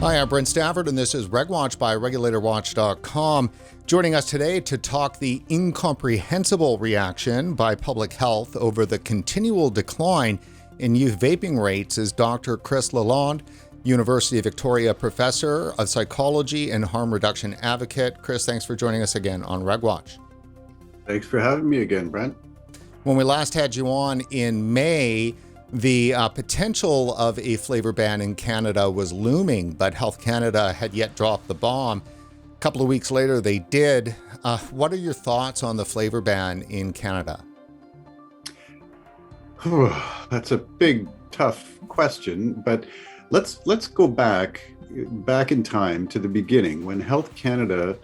Hi, I'm Brent Stafford, and this is RegWatch by RegulatorWatch.com. Joining us today to talk the incomprehensible reaction by public health over the continual decline in youth vaping rates is Dr. Chris Lalonde, University of Victoria professor of psychology and harm reduction advocate. Chris, thanks for joining us again on RegWatch. Thanks for having me again, Brent. When we last had you on in May, the potential of a flavor ban in Canada was looming, but Health Canada had yet dropped the bomb. A couple of weeks later, they did. What are your thoughts on the flavor ban in Canada? That's a big, tough question, but let's go back in time to the beginning when Health Canada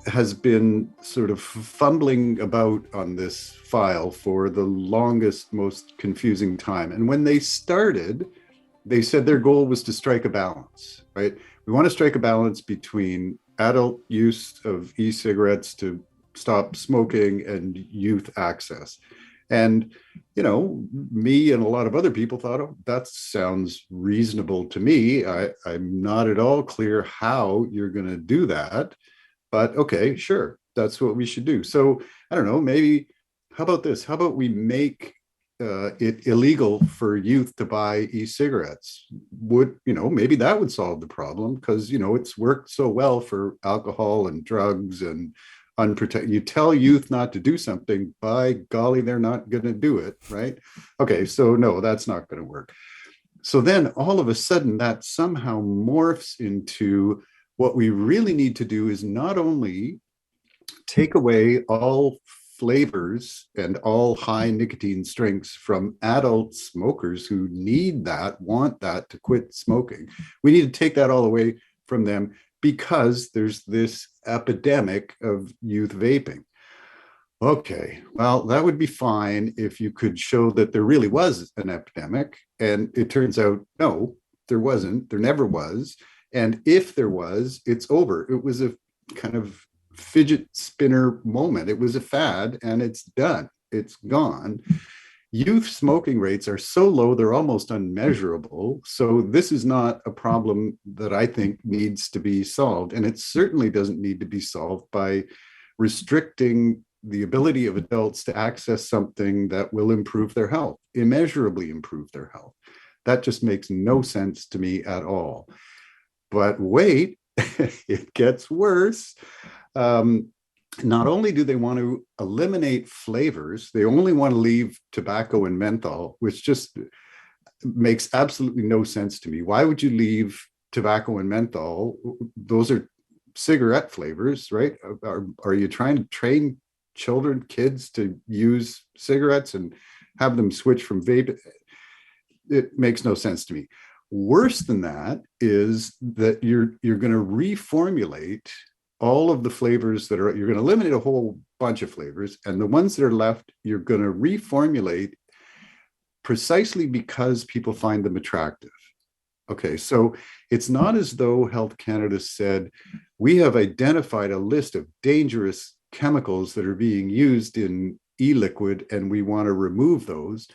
has been sort of fumbling about on this file for the longest, most confusing time. And when they started, they said their goal was to strike a balance, right? We want to strike a balance between adult use of e-cigarettes to stop smoking and youth access. And, you know, me and a lot of other people thought, oh, that sounds reasonable to me. I'm not at all clear how you're going to do that. But okay, sure, that's what we should do. So I don't know, maybe, how about this? How about we make it illegal for youth to buy e-cigarettes? Maybe that would solve the problem because, it's worked so well for alcohol and drugs and unprotected. You tell youth not to do something, by golly, they're not going to do it, right? Okay, so no, that's not going to work. So then all of a sudden that somehow morphs into what we really need to do is not only take away all flavors and all high nicotine strengths from adult smokers who need that, want that to quit smoking. We need to take that all away from them because there's this epidemic of youth vaping. Okay, well, that would be fine if you could show that there really was an epidemic. And it turns out, no, there wasn't. There never was. And if there was, it's over. It was a kind of fidget spinner moment. It was a fad and it's done. It's gone. Youth smoking rates are so low, they're almost unmeasurable. So this is not a problem that I think needs to be solved. And it certainly doesn't need to be solved by restricting the ability of adults to access something that will improve their health, immeasurably improve their health. That just makes no sense to me at all. But wait, it gets worse. Not only do they want to eliminate flavors, they only want to leave tobacco and menthol, which just makes absolutely no sense to me. Why would you leave tobacco and menthol? Those are cigarette flavors, right? Are you trying to train kids to use cigarettes and have them switch from vape? It makes no sense to me. Worse than that is that you're going to reformulate all of the flavors you're going to eliminate a whole bunch of flavors, and the ones that are left, you're going to reformulate precisely because people find them attractive. Okay, so it's not as though Health Canada said, we have identified a list of dangerous chemicals that are being used in e-liquid and we want to remove those.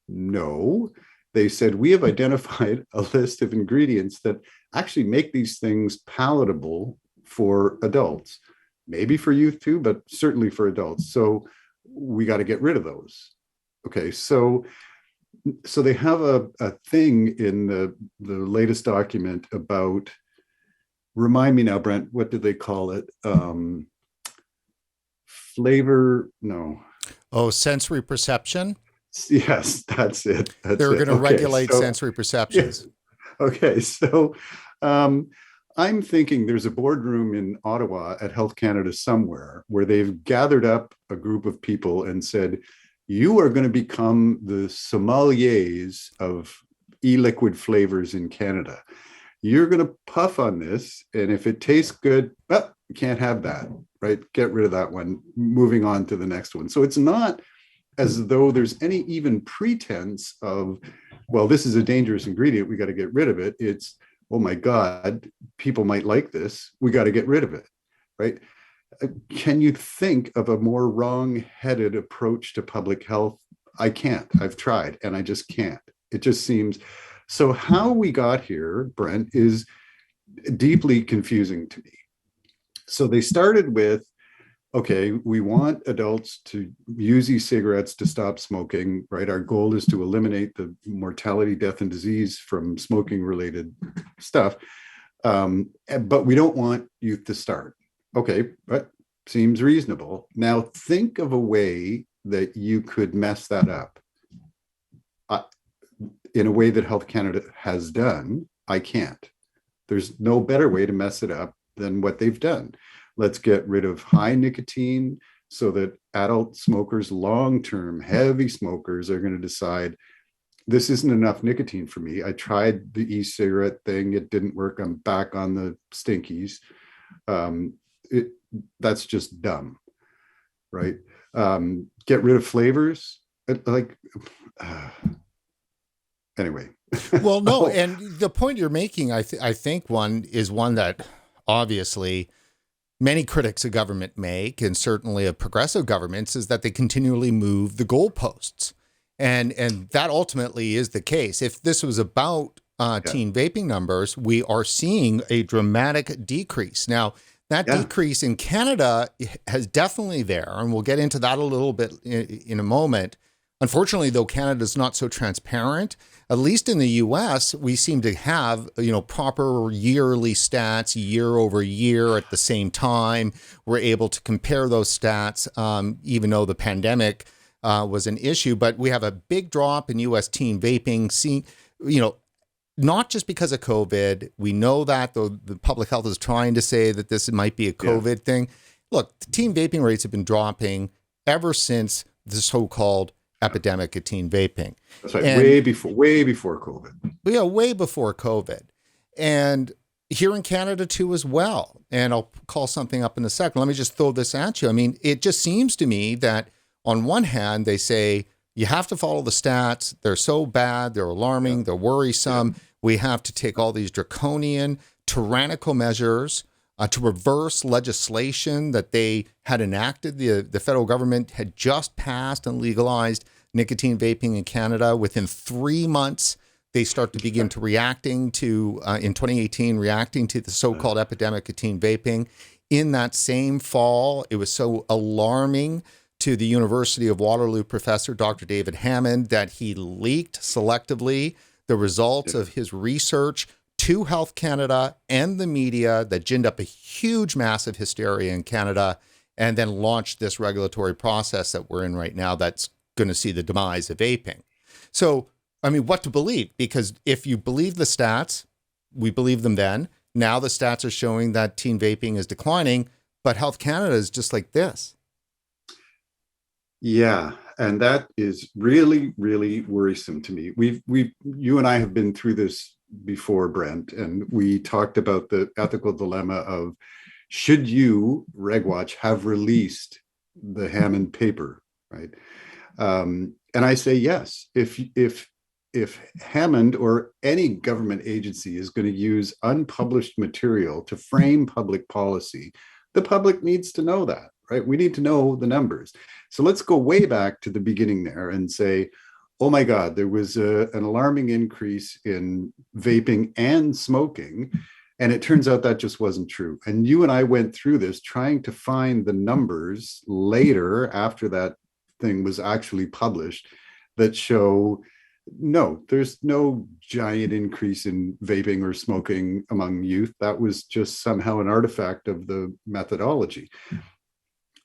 No. They said, we have identified a list of ingredients that actually make these things palatable for adults, maybe for youth too, but certainly for adults. So we got to get rid of those. Okay, so they have a thing in the latest document about, remind me now, Brent, what did they call it? Flavor, no. Oh, sensory perception? Yes, that's it. They're going to regulate sensory perceptions. Yeah. Okay, so I'm thinking there's a boardroom in Ottawa at Health Canada somewhere where they've gathered up a group of people and said, you are going to become the sommeliers of e-liquid flavors in Canada. You're going to puff on this, and if it tastes good, well, you can't have that, right? Get rid of that one, moving on to the next one. So it's not as though there's any even pretense of, well, this is a dangerous ingredient, we got to get rid of it. It's, oh my God, people might like this, we got to get rid of it, right? Can you think of a more wrong-headed approach to public health? I can't. I've tried, and I just can't. It just seems. So how we got here, Brent, is deeply confusing to me. So they started with, okay, we want adults to use e-cigarettes to stop smoking, right? Our goal is to eliminate the mortality, death, and disease from smoking-related stuff. But we don't want youth to start. Okay, but seems reasonable. Now think of a way that you could mess that up. In a way that Health Canada has done, I can't. There's no better way to mess it up than what they've done. Let's get rid of high nicotine so that adult smokers, long-term heavy smokers, are going to decide this isn't enough nicotine for me. I tried the e-cigarette thing. It didn't work. I'm back on the stinkies. That's just dumb, right? Get rid of flavors. Anyway. Well, no, and the point you're making, I think one that obviously many critics of government make, and certainly of progressive governments, is that they continually move the goalposts. And that ultimately is the case. If this was about teen vaping numbers, we are seeing a dramatic decrease. Now, that decrease in Canada has definitely there, and we'll get into that a little bit in a moment. Unfortunately, though, Canada's not so transparent. At least in the U.S., we seem to have, proper yearly stats year over year at the same time. We're able to compare those stats, even though the pandemic was an issue. But we have a big drop in U.S. teen vaping, not just because of COVID. We know that, though the public health is trying to say that this might be a COVID thing. Look, the teen vaping rates have been dropping ever since the so-called epidemic of teen vaping. That's right. And way before COVID. Yeah, way before COVID. And here in Canada too as well. And I'll call something up in a second. Let me just throw this at you. I mean, it just seems to me that on one hand, they say you have to follow the stats. They're so bad. They're alarming. They're worrisome. We have to take all these draconian, tyrannical measures to reverse legislation that they had enacted. The federal government had just passed and legalized nicotine vaping in Canada. Within 3 months, they start to begin to reacting to, in 2018, reacting to the so-called epidemic of teen vaping. In that same fall, it was so alarming to the University of Waterloo professor, Dr. David Hammond, that he leaked selectively the results of his research to Health Canada and the media that ginned up a huge, massive hysteria in Canada, and then launched this regulatory process that we're in right now that's going to see the demise of vaping. So, I mean, what to believe? Because if you believe the stats, we believe them then. Now the stats are showing that teen vaping is declining, but Health Canada is just like this. Yeah, and that is really, really worrisome to me. You and I have been through this before, Brent, and we talked about the ethical dilemma of should you, RegWatch, have released the Hammond paper, right? And I say yes. If Hammond or any government agency is going to use unpublished material to frame public policy, the public needs to know that, right? We need to know the numbers. So let's go way back to the beginning there and say, oh my God, there was an alarming increase in vaping and smoking. And it turns out that just wasn't true. And you and I went through this trying to find the numbers later after that thing was actually published that show, no, there's no giant increase in vaping or smoking among youth. That was just somehow an artifact of the methodology.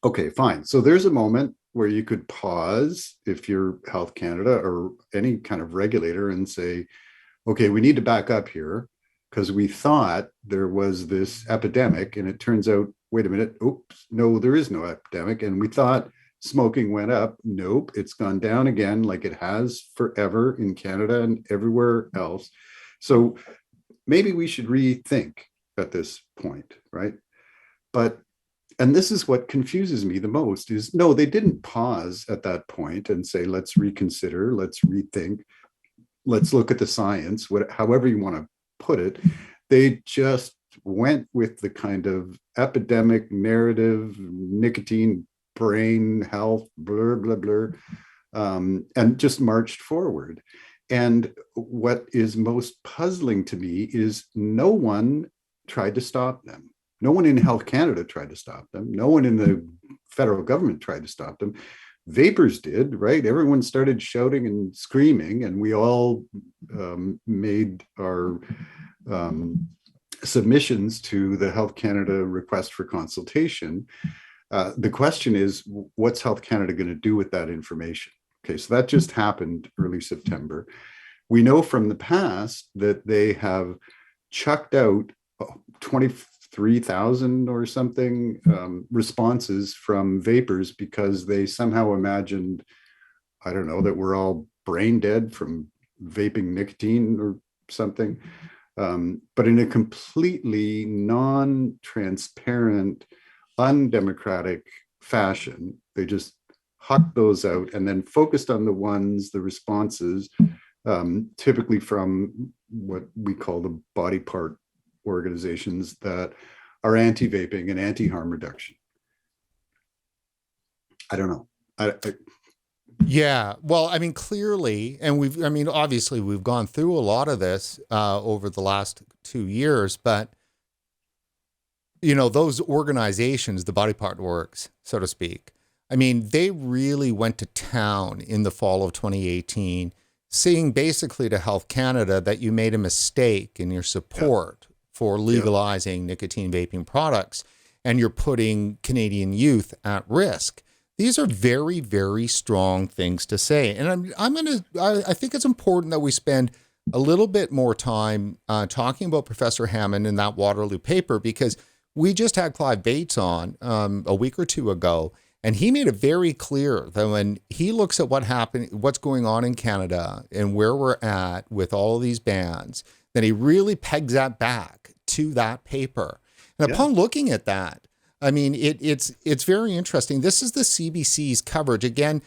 Okay, fine. So there's a moment where you could pause if you're Health Canada or any kind of regulator and say, okay, we need to back up here because we thought there was this epidemic and it turns out, wait a minute, oops, no, there is no epidemic. And we thought smoking went up. Nope, it's gone down again like it has forever in Canada and everywhere else. So maybe we should rethink at this point, right? And this is what confuses me the most is, no, they didn't pause at that point and say, let's reconsider, let's rethink, let's look at the science, however you want to put it. They just went with the kind of epidemic narrative, nicotine, brain health, blur, blur, blur, and just marched forward. And what is most puzzling to me is no one tried to stop them. No one in Health Canada tried to stop them. No one in the federal government tried to stop them. Vapers did, right? Everyone started shouting and screaming, and we all made our submissions to the Health Canada request for consultation. The question is, what's Health Canada going to do with that information? Okay, so that just happened early September. We know from the past that they have chucked out 23,000 or something responses from vapers because they somehow imagined, I don't know, that we're all brain dead from vaping nicotine or something. But in a completely non-transparent, undemocratic fashion, they just hucked those out and then focused on the responses, typically from what we call the body part organizations that are anti-vaping and anti-harm reduction. I don't know. Yeah, well, I mean, clearly, and obviously we've gone through a lot of this over the last 2 years, but those organizations, the body part works, so to speak, I mean, they really went to town in the fall of 2018, saying basically to Health Canada that you made a mistake in your support for legalizing nicotine vaping products, and you're putting Canadian youth at risk. These are very, very strong things to say. And I think it's important that we spend a little bit more time talking about Professor Hammond in that Waterloo paper, because we just had Clive Bates on a week or two ago, and he made it very clear that when he looks at what's going on in Canada and where we're at with all of these bans, then he really pegs that back to that paper. And upon looking at that, I mean, it's very interesting. This is the CBC's coverage. Again,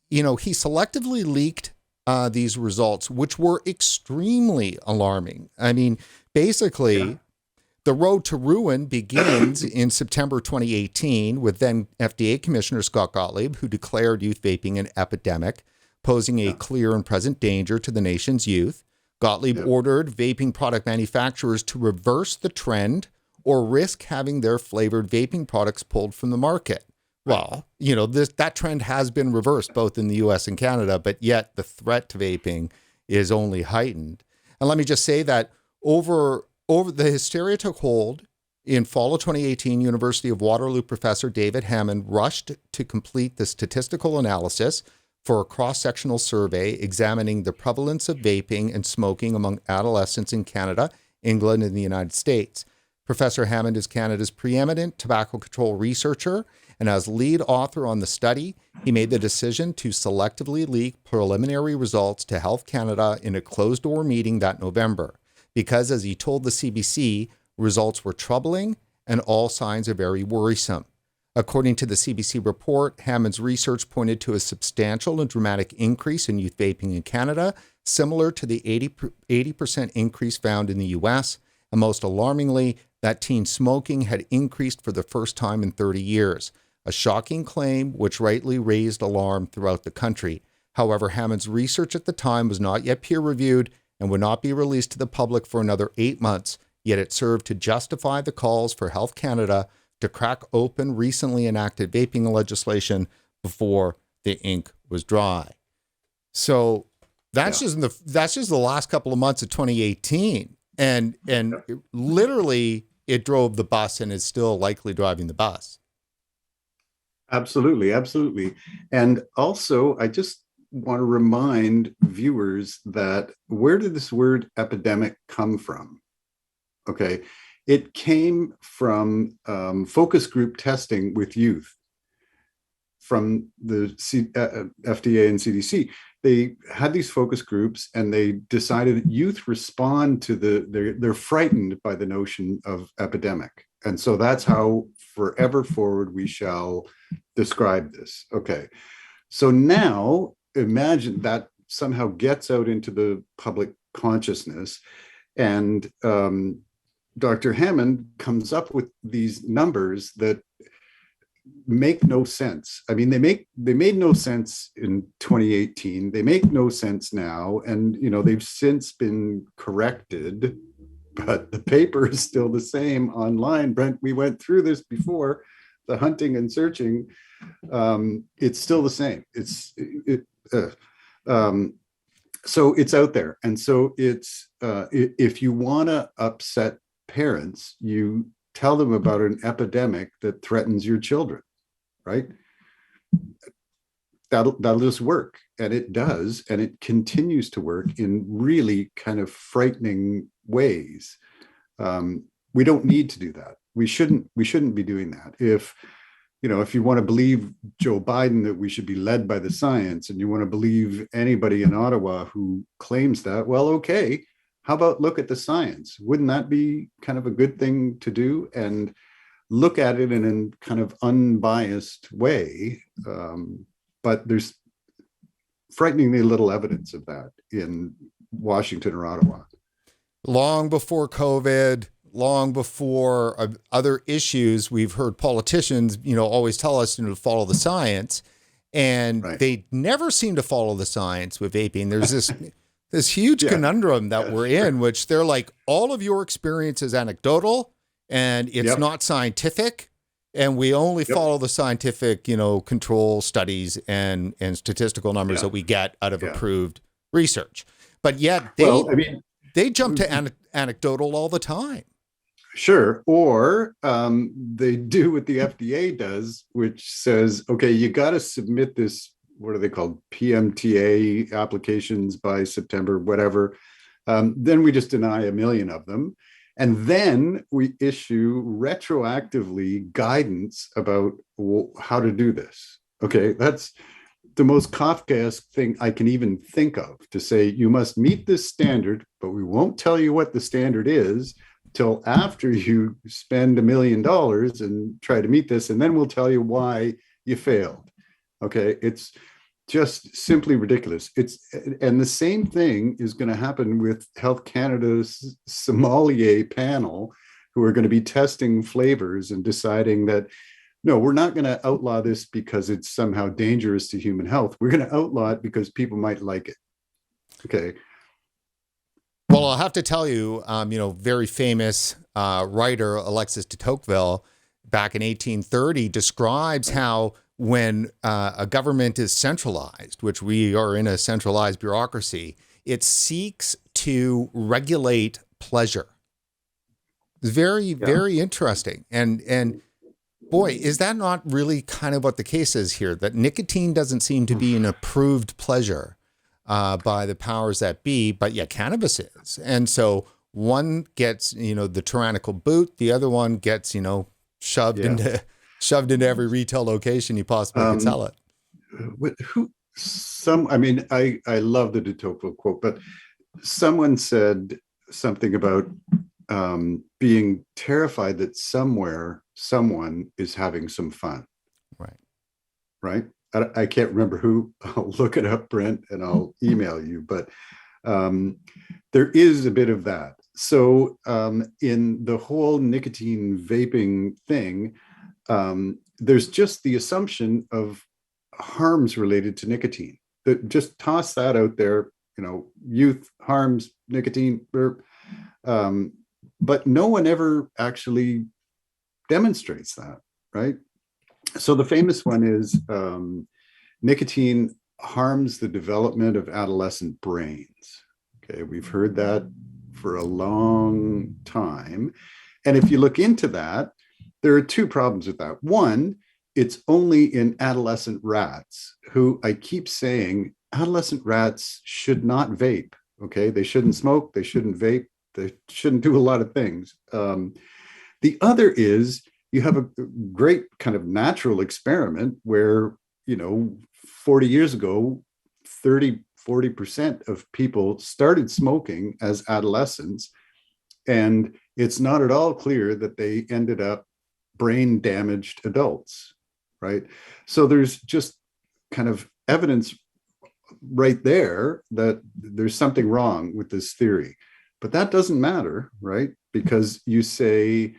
he selectively leaked these results, which were extremely alarming. I mean, basically, the road to ruin begins in September 2018 with then FDA Commissioner Scott Gottlieb, who declared youth vaping an epidemic, posing a clear and present danger to the nation's youth. Gottlieb ordered vaping product manufacturers to reverse the trend or risk having their flavored vaping products pulled from the market. Well, that trend has been reversed both in the US and Canada, but yet the threat to vaping is only heightened. And let me just say that over the hysteria took hold in fall of 2018, University of Waterloo professor David Hammond rushed to complete the statistical analysis for a cross-sectional survey examining the prevalence of vaping and smoking among adolescents in Canada, England, and the United States. Professor Hammond is Canada's preeminent tobacco control researcher, and as lead author on the study, he made the decision to selectively leak preliminary results to Health Canada in a closed-door meeting that November, because, as he told the CBC, results were troubling and all signs are very worrisome. According to the CBC report, Hammond's research pointed to a substantial and dramatic increase in youth vaping in Canada, similar to the 80% increase found in the US, and most alarmingly, that teen smoking had increased for the first time in 30 years, a shocking claim which rightly raised alarm throughout the country. However, Hammond's research at the time was not yet peer-reviewed and would not be released to the public for another 8 months, yet it served to justify the calls for Health Canada to crack open recently enacted vaping legislation before the ink was dry. So that's just the last couple of months of 2018. And literally it drove the bus and is still likely driving the bus. Absolutely, absolutely. And also, I just want to remind viewers that where did this word epidemic come from? Okay, it came from focus group testing with youth from the FDA and CDC. They had these focus groups and they decided that youth respond to they're frightened by the notion of epidemic. And so that's how forever forward we shall describe this. Okay, so now imagine that somehow gets out into the public consciousness, and Dr. Hammond comes up with these numbers that make no sense. I mean, they made no sense in 2018. They make no sense now, and they've since been corrected but the paper is still the same online. Brent, we went through this before, the hunting and searching. It's still the same. So it's out there. And so it's, if you want to upset parents, you tell them about an epidemic that threatens your children, right? That'll just work. And it does. And it continues to work in really kind of frightening ways. We don't need to do that. We shouldn't be doing that. If you want to believe Joe Biden that we should be led by the science, and you want to believe anybody in Ottawa who claims that, well, okay, how about look at the science? Wouldn't that be kind of a good thing to do? And look at it in a kind of unbiased way. But there's frighteningly little evidence of that in Washington or Ottawa. Long before COVID, long before other issues, we've heard politicians, always tell us, to follow the science, and Right. they never seem to follow the science with vaping. There's this huge conundrum that we're in, which they're like, all of your experience is anecdotal and it's not scientific. And we only follow the scientific, control studies and statistical numbers that we get out of approved research. But yet they jump to anecdotal all the time. Sure. Or they do what the FDA does, which says, okay, you got to submit this, what are they called? PMTA applications by September, whatever. Then we just deny 1 million of them. And then we issue retroactively guidance about how to do this. Okay, that's the most Kafkaesque thing I can even think of, to say you must meet this standard, but we won't tell you what the standard is till after you spend $1 million and try to meet this, and then we'll tell you why you failed. Okay, it's just simply ridiculous. And the same thing is going to happen with Health Canada's sommelier panel, who are going to be testing flavors and deciding that, no, we're not going to outlaw this because it's somehow dangerous to human health. We're going to outlaw it because people might like it. Okay. Well, I'll have to tell you, very famous writer Alexis de Tocqueville back in 1830 describes how when a government is centralized, which we are in a centralized bureaucracy, it seeks to regulate pleasure. It's very, very interesting. And boy, is that not really kind of what the case is here, that nicotine doesn't seem to be an approved pleasure by the powers that be, but yet cannabis is. And so one gets, the tyrannical boot, the other one gets, shoved into every retail location you possibly can sell it. I love the de Tocqueville quote, but someone said something about being terrified that somewhere someone is having some fun. Right. I can't remember who. I'll look it up, Brent, and I'll email you. But there is a bit of that. So in the whole nicotine vaping thing, there's just the assumption of harms related to nicotine. Just toss that out there, youth harms, nicotine, but no one ever actually demonstrates that, right? So the famous one is nicotine harms the development of adolescent brains. Okay, we've heard that for a long time. And if you look into that, there are two problems with that. One, it's only in adolescent rats, who I keep saying adolescent rats should not vape. Okay, they shouldn't smoke, they shouldn't vape, they shouldn't do a lot of things. The other is you have a great kind of natural experiment where, 40 years ago, 40% of people started smoking as adolescents, and it's not at all clear that they ended up brain damaged adults, right? So there's just kind of evidence right there that there's something wrong with this theory. But that doesn't matter, right? Because you say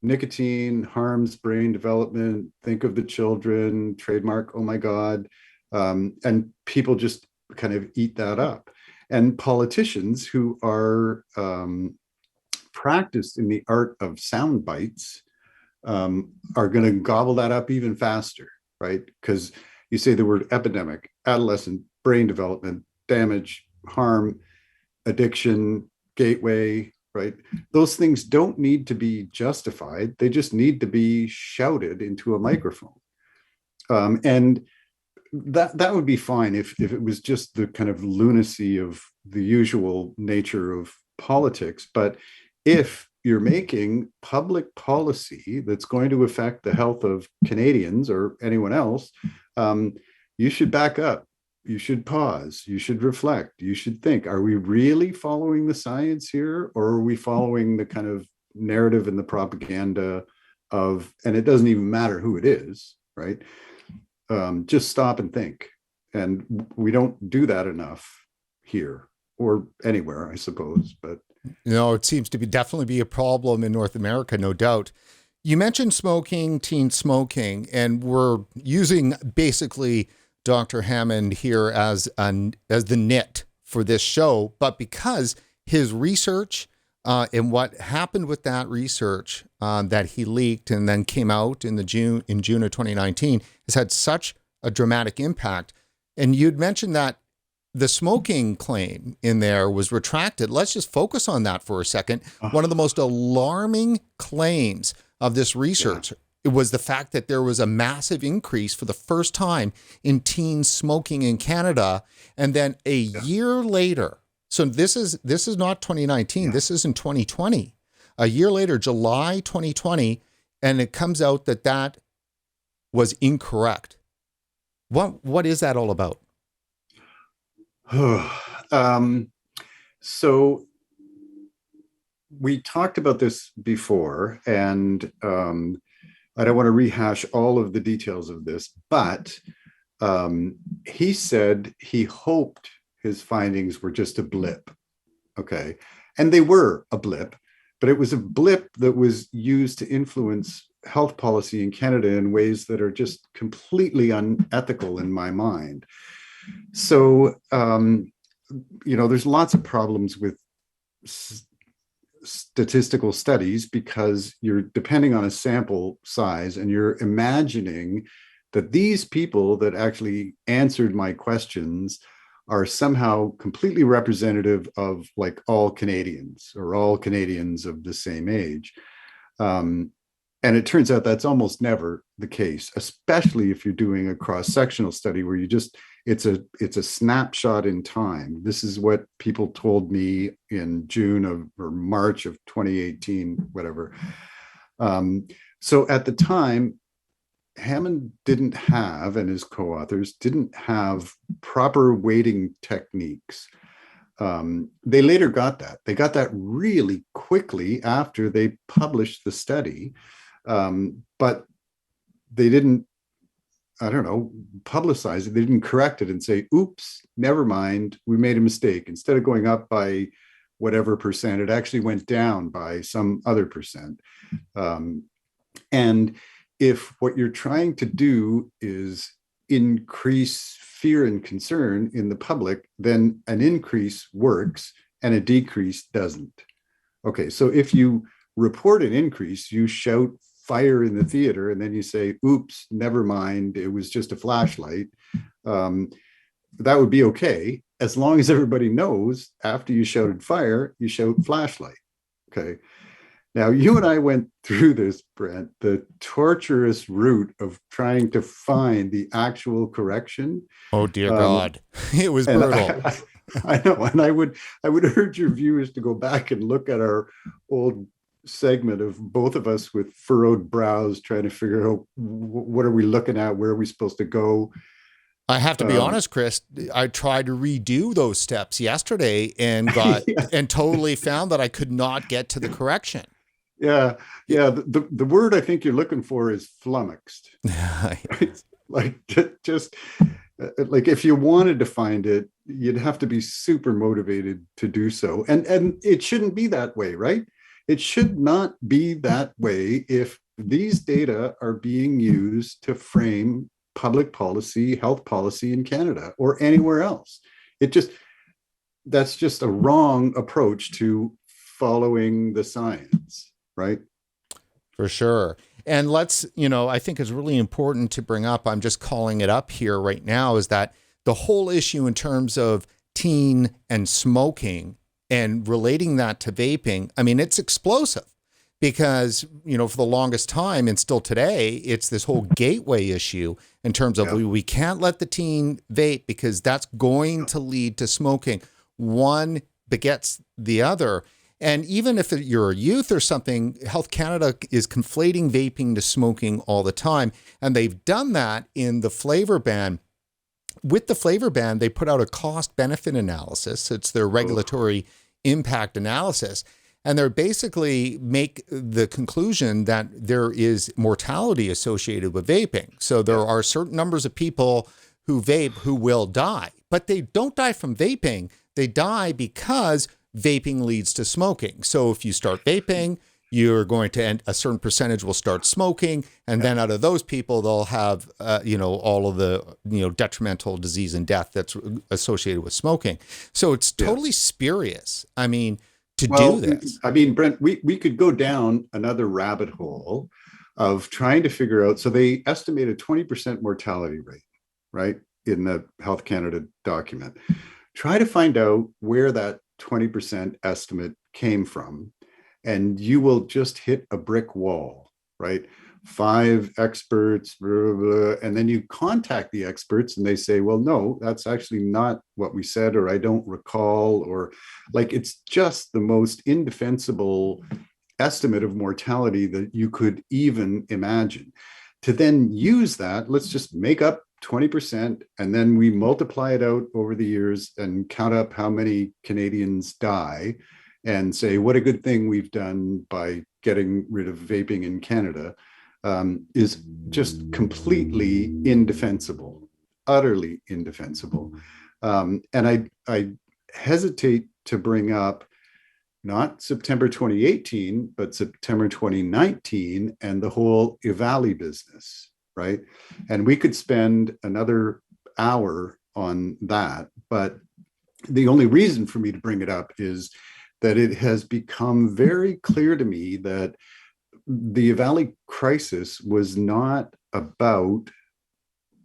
nicotine harms brain development, think of the children, trademark, oh my God. And people just kind of eat that up. And politicians who are practiced in the art of sound bites are going to gobble that up even faster, right? Because you say the word epidemic, adolescent brain development, damage, harm, addiction, gateway, right? Those things don't need to be justified. They just need to be shouted into a microphone. And that would be fine if it was just the kind of lunacy of the usual nature of politics. But if you're making public policy that's going to affect the health of Canadians or anyone else, you should back up. You should pause. You should reflect. You should think, are we really following the science here, or are we following the kind of narrative and the propaganda of, and it doesn't even matter who it is, right? Just stop and think. And we don't do that enough here or anywhere, I suppose. But it seems to be definitely be a problem in North America, no doubt. You mentioned smoking, teen smoking, and we're using basically Dr. Hammond here as the nit for this show, but because his research and what happened with that research that he leaked and then came out in June of 2019 has had such a dramatic impact. And you'd mentioned that the smoking claim in there was retracted. Let's just focus on that for a second. One of the most alarming claims of this research was the fact that there was a massive increase for the first time in teen smoking in Canada. And then a year later, so this is not 2019, this is in 2020. A year later, July 2020, and it comes out that was incorrect. What is that all about? So we talked about this before, and I don't want to rehash all of the details of this, but he said he hoped his findings were just a blip. Okay. And they were a blip, but it was a blip that was used to influence health policy in Canada in ways that are just completely unethical in my mind. So, there's lots of problems with statistical studies because you're depending on a sample size and you're imagining that these people that actually answered my questions are somehow completely representative of like all Canadians or all Canadians of the same age. And it turns out that's almost never the case, especially if you're doing a cross-sectional study where it's a snapshot in time. This is what people told me in or March of 2018, whatever. So at the time, Hammond didn't have, and his co-authors didn't have proper weighting techniques. They later got that. They got that really quickly after they published the study. But they didn't, publicize it. They didn't correct it and say, oops, never mind, we made a mistake. Instead of going up by whatever percent, it actually went down by some other percent. And if what you're trying to do is increase fear and concern in the public, then an increase works and a decrease doesn't. Okay, so if you report an increase, you shout fire in the theater, and then you say, oops, never mind, it was just a flashlight. That would be okay, as long as everybody knows after you shouted fire, you shout flashlight. Okay. Now, you and I went through this, Brent, the torturous route of trying to find the actual correction. Oh, dear God. It was brutal. I know. And I would urge your viewers to go back and look at our old segment of both of us with furrowed brows trying to figure out what are we looking at, where are we supposed to go. I have to be honest, Chris, I tried to redo those steps yesterday and and totally found that I could not get to the correction. Yeah. The word I think you're looking for is flummoxed. Right? Like just like if you wanted to find it, you'd have to be super motivated to do so. And it shouldn't be that way, right? It should not be that way if these data are being used to frame public policy, health policy in Canada or anywhere else. That's just a wrong approach to following the science, right? For sure. And let's, I think it's really important to bring up, I'm just calling it up here right now, is that the whole issue in terms of teen and smoking and relating that to vaping, I mean, it's explosive because, for the longest time and still today, it's this whole gateway issue in terms of we can't let the teen vape because that's going to lead to smoking. One begets the other. And even if you're a youth or something, Health Canada is conflating vaping to smoking all the time. And they've done that in the flavor ban. With the flavor ban, they put out a cost-benefit analysis. It's their regulatory impact analysis. And they basically make the conclusion that there is mortality associated with vaping. So there are certain numbers of people who vape who will die. But they don't die from vaping. They die because vaping leads to smoking. So if you start vaping, you're going to end, a certain percentage will start smoking. And then out of those people, they'll have, all of the, detrimental disease and death that's associated with smoking. So it's totally spurious. I mean, do this. I mean, Brent, we could go down another rabbit hole of trying to figure out. So they estimate a 20% mortality rate, right, in the Health Canada document. Try to find out where that 20% estimate came from, and you will just hit a brick wall, right? 5 experts, blah, blah, blah, and then you contact the experts and they say, well, no, that's actually not what we said, or I don't recall, or like, it's just the most indefensible estimate of mortality that you could even imagine. To then use that, let's just make up 20%, and then we multiply it out over the years and count up how many Canadians die and say, what a good thing we've done by getting rid of vaping in Canada, is just completely indefensible, utterly indefensible. And I hesitate to bring up not September 2018, but September 2019 and the whole EVALI business, right? And we could spend another hour on that, but the only reason for me to bring it up is that it has become very clear to me that the EVALI crisis was not about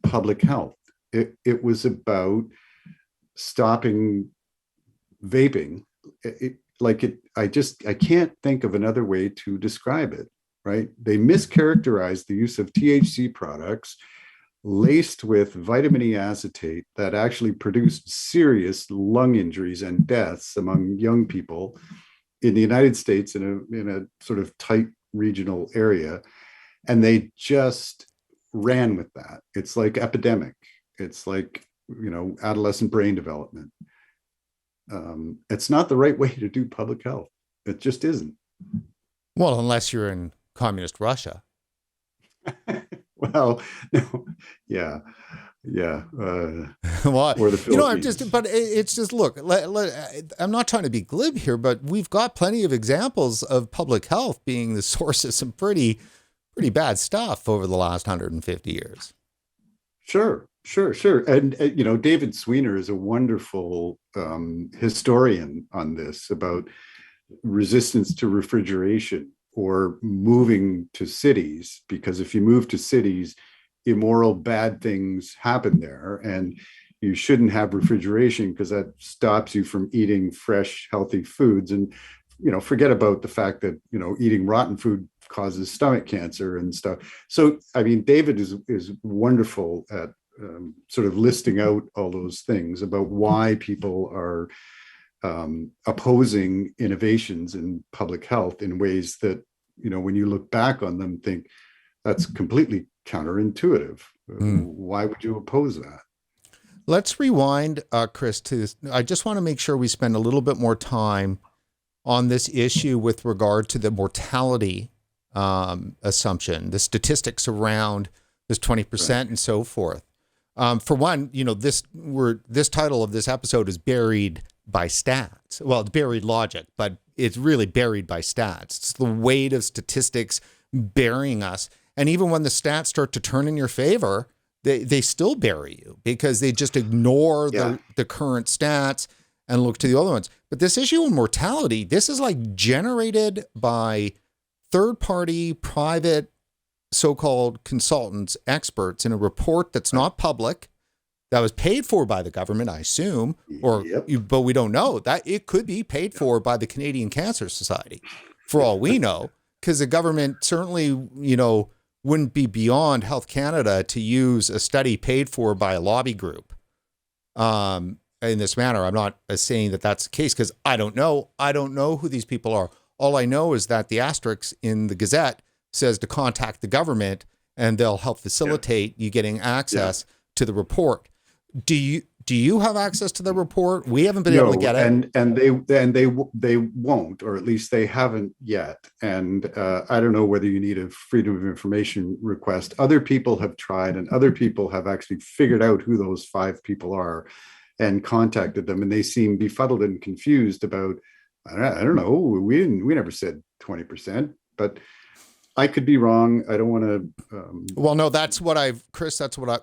public health. It was about stopping vaping. I can't think of another way to describe it, right? They mischaracterized the use of THC products laced with vitamin E acetate that actually produced serious lung injuries and deaths among young people in the United States in a sort of tight regional area. And they just ran with that. It's like epidemic. It's like, adolescent brain development. It's not the right way to do public health. It just isn't. Well, unless you're in communist Russia. Well, no, yeah. Well, or the Philippines. It's just, look, I'm not trying to be glib here, but we've got plenty of examples of public health being the source of some pretty bad stuff over the last 150 years. Sure. And, David Sweener is a wonderful historian on this, about resistance to refrigeration or moving to cities, because if you move to cities, immoral, bad things happen there, and you shouldn't have refrigeration because that stops you from eating fresh, healthy foods. And, forget about the fact that, eating rotten food causes stomach cancer and stuff. So, I mean, David is wonderful at sort of listing out all those things about why people are opposing innovations in public health in ways that, when you look back on them, think that's completely counterintuitive. Why would you oppose that? Let's rewind, Chris, I just want to make sure we spend a little bit more time on this issue with regard to the mortality assumption, the statistics around this 20% right, and so forth. For one, this title of this episode is Buried by Stats. Well, it's buried logic, but it's really buried by stats. It's the weight of statistics burying us. And even when the stats start to turn in your favor, they still bury you because they just ignore the current stats. and look to the other ones. But this issue of mortality, this is like generated by third-party, private, so-called consultants, experts in a report that's not public, that was paid for by the government, I assume, but we don't know. That it could be paid for by the Canadian Cancer Society, for all we know, because the government certainly, wouldn't be beyond Health Canada to use a study paid for by a lobby group in this manner. I'm not saying that that's the case because I don't know. I don't know who these people are. All I know is that the asterisk in the Gazette says to contact the government and they'll help facilitate you getting access to the report. Do you have access to the report? We haven't been able to get it. And they won't, or at least they haven't yet. And I don't know whether you need a freedom of information request. Other people have tried, and other people have actually figured out who those 5 people are and contacted them, and they seem befuddled and confused about, I don't know, we never said 20%, but I could be wrong. I don't want to. Well, no, that's what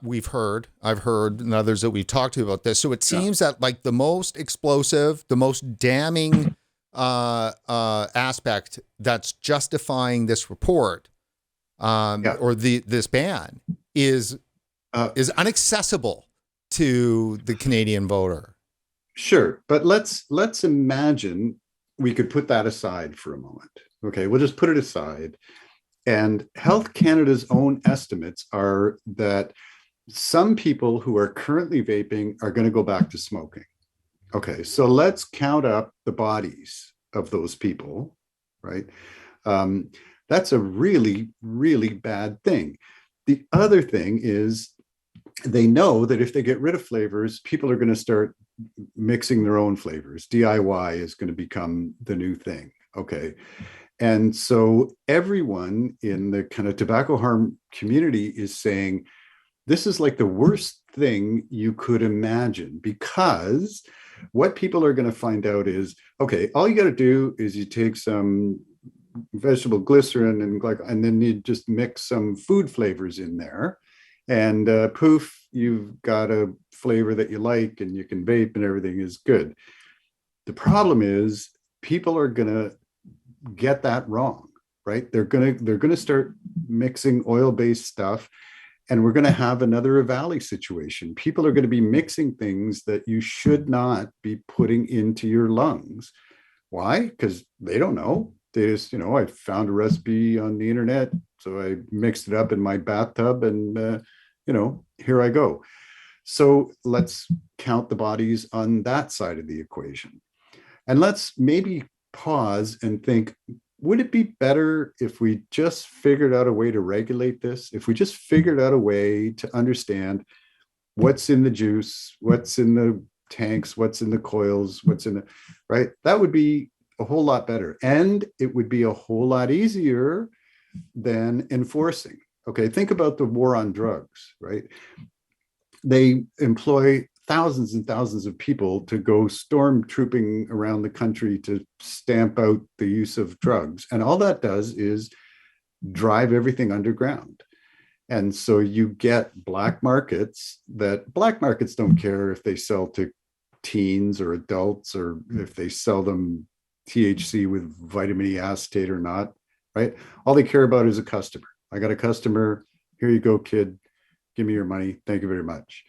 we've heard. I've heard and others that we've talked to about this. So it seems that like the most explosive, the most damning aspect that's justifying this report or this ban is inaccessible to the Canadian voter. Sure, but let's imagine we could put that aside for a moment. Okay, we'll just put it aside. And Health Canada's own estimates are that some people who are currently vaping are going to go back to smoking. Okay, so let's count up the bodies of those people, right? That's a really, really bad thing. The other thing is they know that if they get rid of flavors, people are going to start mixing their own flavors. DIY is going to become the new thing. Okay. And so everyone in the kind of tobacco harm community is saying, this is like the worst thing you could imagine, because what people are going to find out is, okay, all you got to do is you take some vegetable glycerin and then you just mix some food flavors in there, and poof, you've got a flavor that you like and you can vape and everything is good. The problem is people are going to get that wrong, right? They're gonna start mixing oil-based stuff, and we're gonna have another Valley situation. People are gonna be mixing things that you should not be putting into your lungs. Why? Because they don't know. They just, I found a recipe on the internet, so I mixed it up in my bathtub, and here I go. So let's count the bodies on that side of the equation, and let's maybe pause and think, would it be better if we just figured out a way to regulate this? If we just figured out a way to understand what's in the juice, what's in the tanks, what's in the coils, right? That would be a whole lot better. And it would be a whole lot easier than enforcing. Okay, think about the war on drugs, right? They employ thousands and thousands of people to go stormtrooping around the country to stamp out the use of drugs. And all that does is drive everything underground. And so you get black markets don't care if they sell to teens or adults, or if they sell them THC with vitamin E acetate or not, right? All they care about is a customer. I got a customer. Here you go, kid. Give me your money. Thank you very much.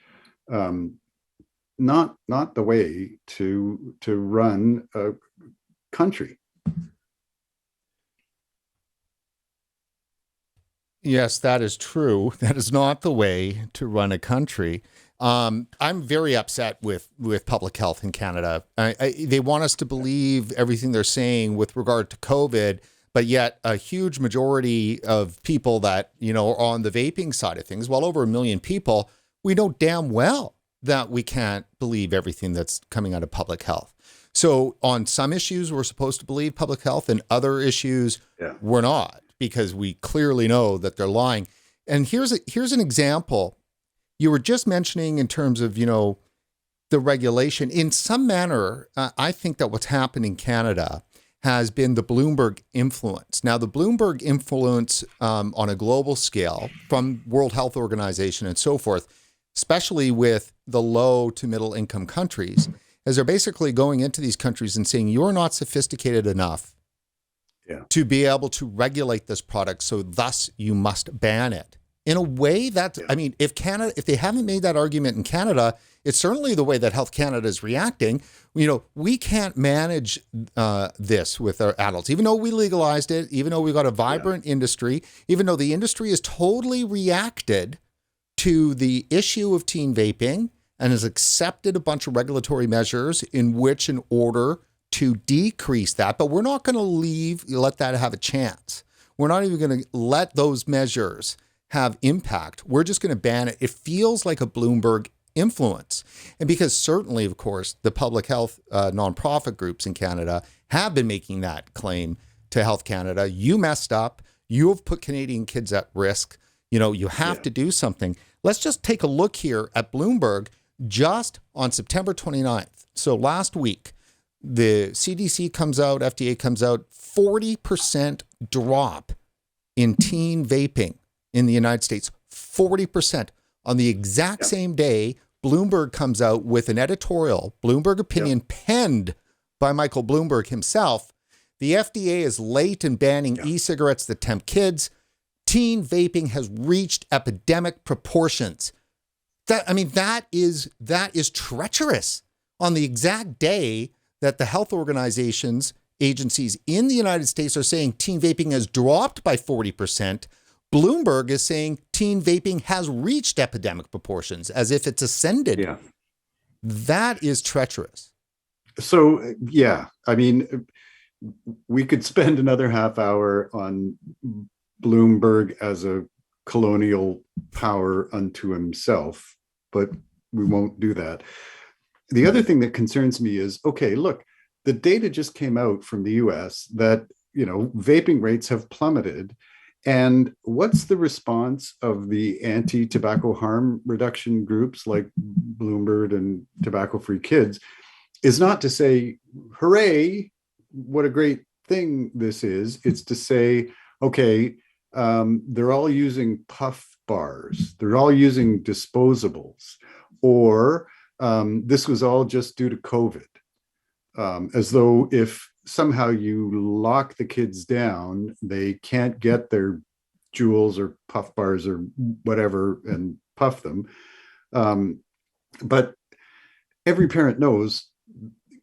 Not the way to run a country. Yes, that is true. That is not the way to run a country. I'm very upset with public health in Canada. They want us to believe everything they're saying with regard to COVID, but yet a huge majority of people that, are on the vaping side of things, well over 1 million people, we know damn well that we can't believe everything that's coming out of public health. So on some issues, we're supposed to believe public health, and other issues, we're not, because we clearly know that they're lying. And here's an example. You were just mentioning in terms of, the regulation. In some manner, I think that what's happened in Canada has been the Bloomberg influence. Now, the Bloomberg influence on a global scale from World Health Organization and so forth, especially with the low to middle income countries, is they're basically going into these countries and saying, you're not sophisticated enough to be able to regulate this product, so thus you must ban it. In a way that, I mean, if they haven't made that argument in Canada, it's certainly the way that Health Canada is reacting. You know, we can't manage this with our adults, even though we legalized it, even though we've got a vibrant industry, even though the industry has totally reacted to the issue of teen vaping and has accepted a bunch of regulatory measures in order to decrease that. But we're not going to let that have a chance. We're not even going to let those measures have impact. We're just going to ban it. It feels like a Bloomberg influence. And because certainly, of course, the public health nonprofit groups in Canada have been making that claim to Health Canada. You messed up. You have put Canadian kids at risk. You know, you have to do something. Let's just take a look here at Bloomberg just on September 29th. So last week, the CDC comes out, FDA comes out, 40% drop in teen vaping in the United States, 40%. On the exact same day, Bloomberg comes out with an editorial, Bloomberg opinion penned by Michael Bloomberg himself. The FDA is late in banning e-cigarettes that tempt kids. Teen vaping has reached epidemic proportions. That is treacherous. On the exact day that the health agencies in the United States are saying teen vaping has dropped by 40%, Bloomberg is saying teen vaping has reached epidemic proportions, as if it's ascended. Yeah. That is treacherous. So, I mean, we could spend another half hour on Bloomberg as a colonial power unto himself, but we won't do that. The other thing that concerns me is, okay, look, the data just came out from the US that, you know, vaping rates have plummeted. And what's the response of the anti-tobacco harm reduction groups like Bloomberg and Tobacco Free Kids is not to say, hooray, what a great thing this is. It's to say, okay, they're all using puff bars. They're all using disposables, or this was all just due to COVID. As though if somehow you lock the kids down, they can't get their jewels or puff bars or whatever and puff them. But every parent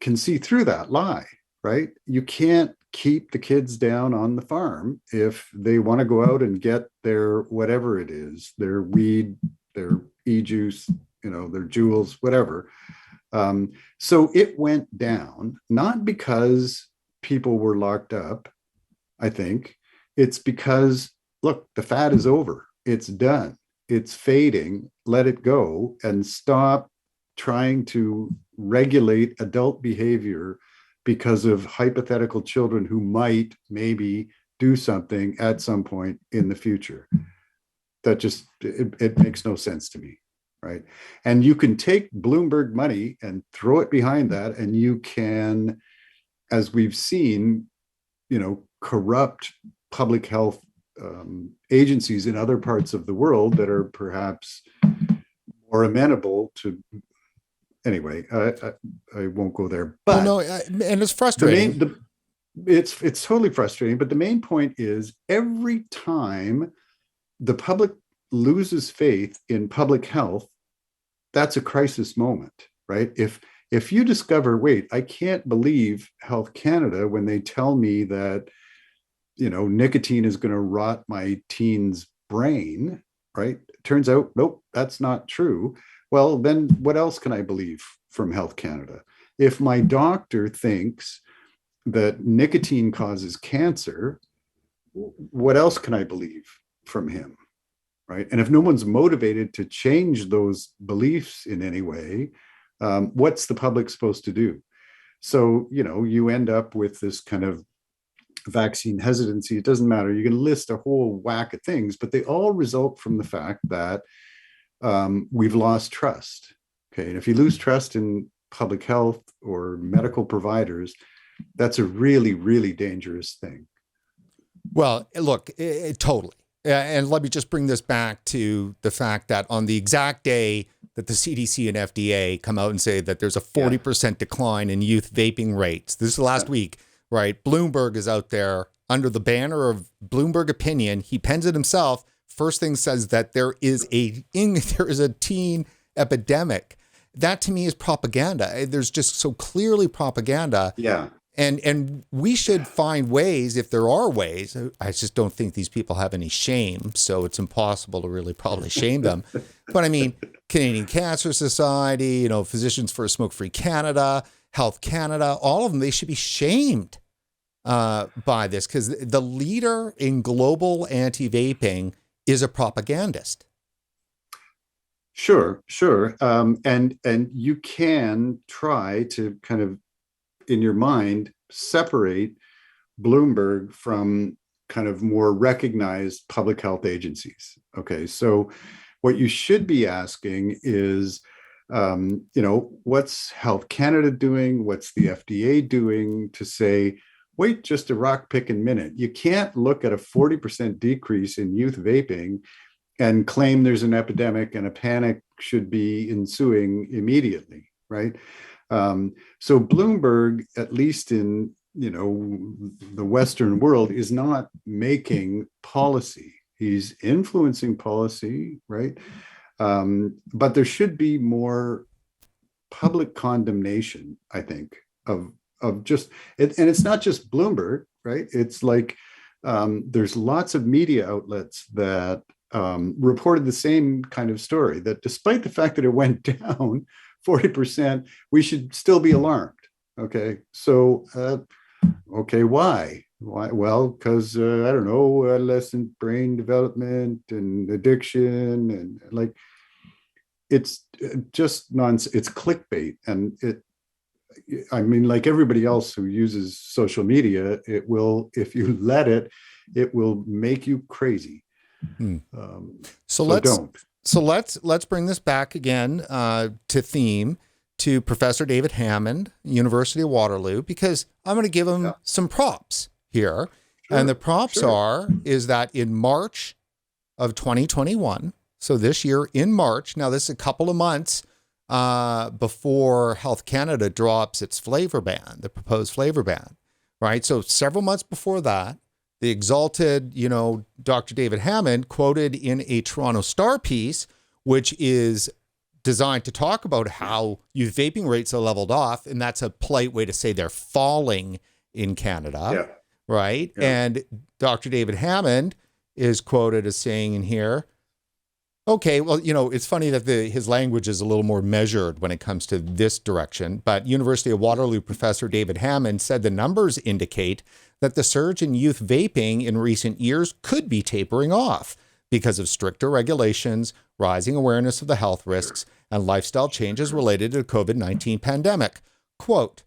can see through that lie, right? You can't keep the kids down on the farm if they want to go out and get their whatever it is, their weed, their e-juice, you know, their jewels, whatever. So it went down, not because people were locked up, I think. It's because, look, the fad is over. It's done. It's fading. Let it go and stop trying to regulate adult behavior because of hypothetical children who might maybe do something at some point in the future. That just, it makes no sense to me, right? And you can take Bloomberg money and throw it behind that, and you can, as we've seen, you know, corrupt public health agencies in other parts of the world that are perhaps more amenable to. Anyway, I won't go there. But and it's frustrating. It's totally frustrating. But the main point is, every time the public loses faith in public health, that's a crisis moment, right? If you discover, wait, I can't believe Health Canada when they tell me that, you know, nicotine is going to rot my teen's brain, right? Turns out, nope, that's not true. Well, then what else can I believe from Health Canada? If my doctor thinks that nicotine causes cancer, what else can I believe from him, right? And if no one's motivated to change those beliefs in any way, what's the public supposed to do? So, you know, you end up with this kind of vaccine hesitancy. It doesn't matter. You can list a whole whack of things, but they all result from the fact that we've lost trust. Okay. And if you lose trust in public health or medical providers, that's a really, really dangerous thing. Well, look, totally. And let me just bring this back to the fact that on the exact day that the CDC and FDA come out and say that there's a 40% decline in youth vaping rates. This is last week, right? Bloomberg is out there under the banner of Bloomberg Opinion. He pens it himself. First thing says that there is a teen epidemic. That to me is propaganda. There's just so clearly propaganda. Yeah. And we should find ways, if there are ways. I just don't think these people have any shame, so it's impossible to really probably shame them. But I mean, Canadian Cancer Society, Physicians for a Smoke-Free Canada, Health Canada, all of them, they should be shamed by this, because the leader in global anti-vaping is a propagandist. Sure. And you can try to kind of, in your mind, separate Bloomberg from kind of more recognized public health agencies. Okay, so what you should be asking is, what's Health Canada doing? What's the FDA doing to say, wait just a rock picking minute. You can't look at a 40% decrease in youth vaping and claim there's an epidemic and a panic should be ensuing immediately, right? So Bloomberg, at least in the Western world, is not making policy. He's influencing policy, right? But there should be more public condemnation, I think, of just it, and it's not just Bloomberg, right? It's like there's lots of media outlets that reported the same kind of story, that despite the fact that it went down 40%, we should still be alarmed. Okay, so why? Well, because I don't know, adolescent brain development and addiction, and like it's just nonsense. It's clickbait, and I mean, like everybody else who uses social media, it will, if you let it, it will make you crazy. So let's bring this back again to theme, to Professor David Hammond, University of Waterloo, because I'm going to give him some props here. Sure, and the props is that in March of 2021, so this year in March, now this is a couple of months before Health Canada drops its flavor ban, the proposed flavor ban, right? So several months before that, the exalted, Dr. David Hammond quoted in a Toronto Star piece, which is designed to talk about how youth vaping rates are leveled off. And that's a polite way to say they're falling in Canada, right? Yeah. And Dr. David Hammond is quoted as saying in here, okay, well, it's funny that his language is a little more measured when it comes to this direction, but University of Waterloo professor David Hammond said the numbers indicate that the surge in youth vaping in recent years could be tapering off because of stricter regulations, rising awareness of the health risks, and lifestyle changes related to the COVID-19 pandemic. Quote,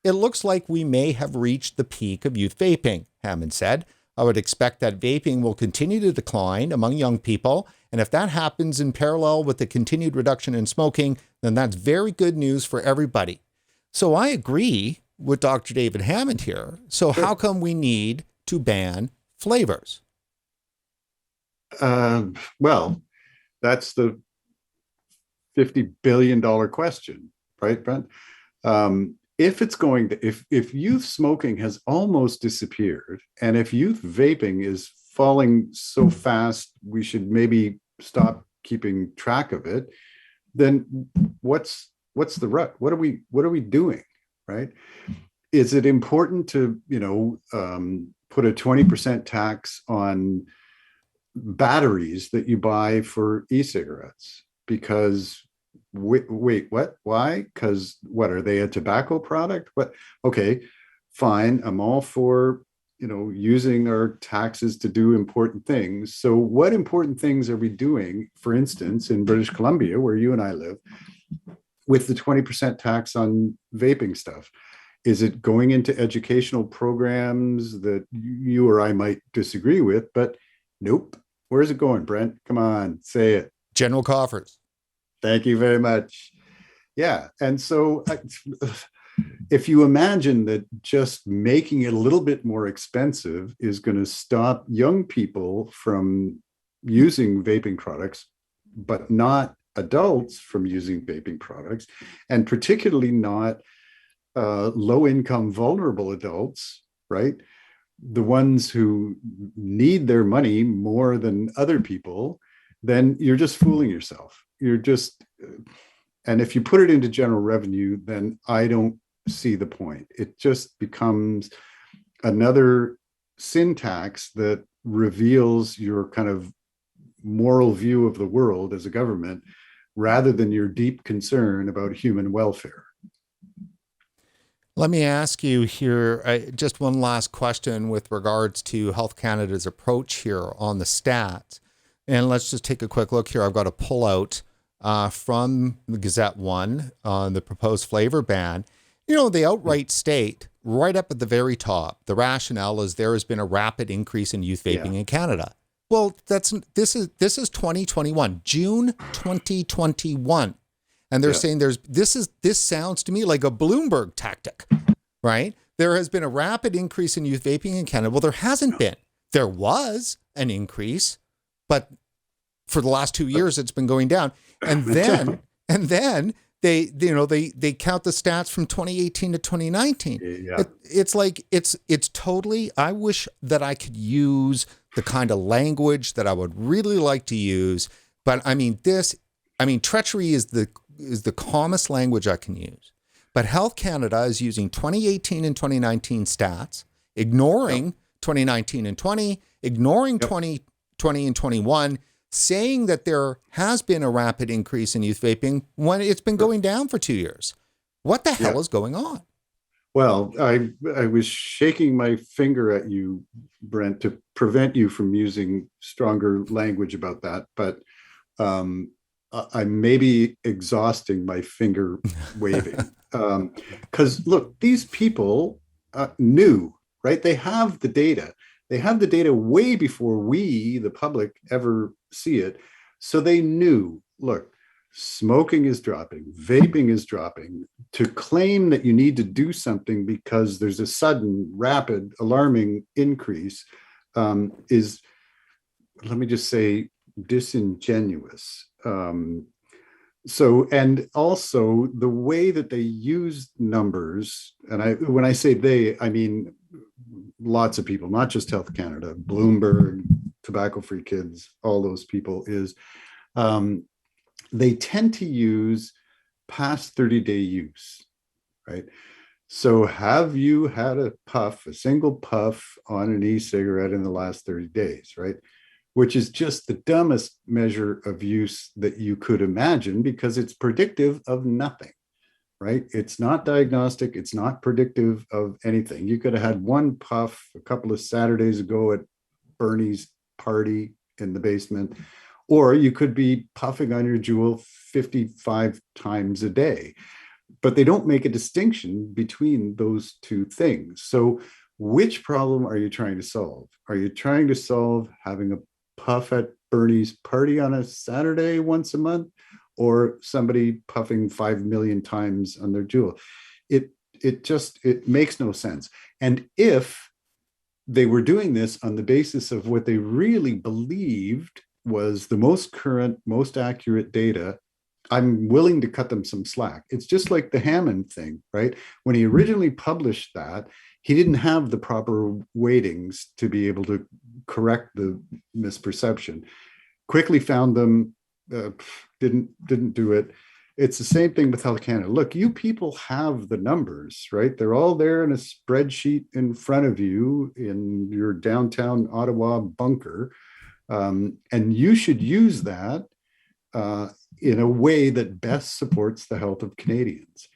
"It looks like we may have reached the peak of youth vaping," Hammond said. "I would expect that vaping will continue to decline among young people, and if that happens in parallel with the continued reduction in smoking, then that's very good news for everybody." So I agree with Dr. David Hammond here. So how come we need to ban flavors? Well, that's the $50 billion question, right, Brent? If it's going to, if youth smoking has almost disappeared, and if youth vaping is falling so fast, we should maybe stop keeping track of it, then what's the rut? What are we doing, right? Is it important to, put a 20% tax on batteries that you buy for e-cigarettes? Because wait, what? Why? Because what, are they a tobacco product? What? Okay, fine. I'm all for, using our taxes to do important things. So what important things are we doing, for instance, in British Columbia, where you and I live, with the 20% tax on vaping stuff? Is it going into educational programs that you or I might disagree with? But nope. Where's it going, Brent? Come on, say it. General coffers. Thank you very much. Yeah. And so if you imagine that just making it a little bit more expensive is going to stop young people from using vaping products, but not adults from using vaping products, and particularly not low-income, vulnerable adults, right? The ones who need their money more than other people, then you're just fooling yourself. And if you put it into general revenue, then I don't see the point. It just becomes another sin tax that reveals your kind of moral view of the world as a government rather than your deep concern about human welfare. Let me ask you here just one last question with regards to Health Canada's approach here on the stats. And let's just take a quick look here. I've got a pullout from the Gazette One on the proposed flavor ban. You know, they outright state right up at the very top, the rationale is there has been a rapid increase in youth vaping in Canada. Well, this is 2021, June 2021. And they're saying this sounds to me like a Bloomberg tactic, right? There has been a rapid increase in youth vaping in Canada. Well, there hasn't been. There was an increase, but for the last 2 years, it's been going down. And then they count the stats from 2018 to 2019. Yeah. It's totally, I wish that I could use the kind of language that I would really like to use. But treachery is the calmest language I can use. But Health Canada is using 2018 and 2019 stats, ignoring 2019 and 20, ignoring 2020 and 21, saying that there has been a rapid increase in youth vaping when it's been going down for 2 years. What the hell is going on? Well, I was shaking my finger at you, Brent, to prevent you from using stronger language about that. But I may be exhausting my finger waving. Because look, these people knew, right? They have the data. They have the data way before we, the public, ever see it. So they knew, look, smoking is dropping, vaping is dropping. To claim that you need to do something because there's a sudden, rapid, alarming increase is, let me just say, disingenuous. And also the way that they use numbers, and when I say they, I mean lots of people, not just Health Canada, Bloomberg, Tobacco Free Kids, all those people, is they tend to use past 30-day use, right? So have you had a single puff on an e-cigarette in the last 30 days, right? Which is just the dumbest measure of use that you could imagine because it's predictive of nothing, right? It's not diagnostic. It's not predictive of anything. You could have had one puff a couple of Saturdays ago at Bernie's party in the basement, or you could be puffing on your Juul 55 times a day. But they don't make a distinction between those two things. So which problem are you trying to solve? Are you trying to solve having a puff at Bernie's party on a Saturday once a month, or somebody puffing 5 million times on their Juul? It makes no sense. And if they were doing this on the basis of what they really believed was the most current, most accurate data, I'm willing to cut them some slack. It's just like the Hammond thing, right? When he originally published that, he didn't have the proper weightings to be able to correct the misperception. Quickly found them, didn't do it. It's the same thing with Health Canada. Look, you people have the numbers, right? They're all there in a spreadsheet in front of you in your downtown Ottawa bunker. And you should use that in a way that best supports the health of Canadians.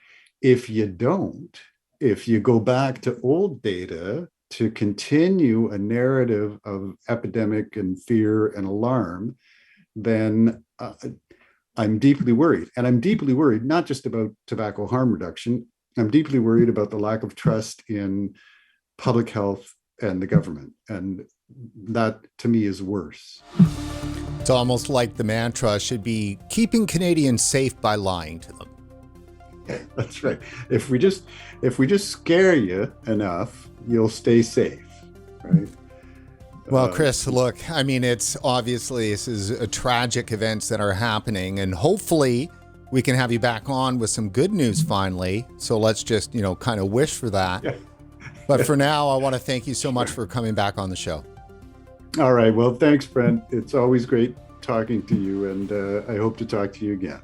If you don't, if you go back to old data to continue a narrative of epidemic and fear and alarm, then I'm deeply worried. And I'm deeply worried not just about tobacco harm reduction. I'm deeply worried about the lack of trust in public health and the government. And that, to me, is worse. It's almost like the mantra should be keeping Canadians safe by lying to them. That's right. If we just scare you enough, you'll stay safe, right? Well, Chris, look, I mean, it's obviously this is a tragic events that are happening, and hopefully we can have you back on with some good news finally. So let's just, kind of wish for that. Yeah. But for now, I want to thank you so much for coming back on the show. All right. Well, thanks, Brent. It's always great talking to you, and I hope to talk to you again.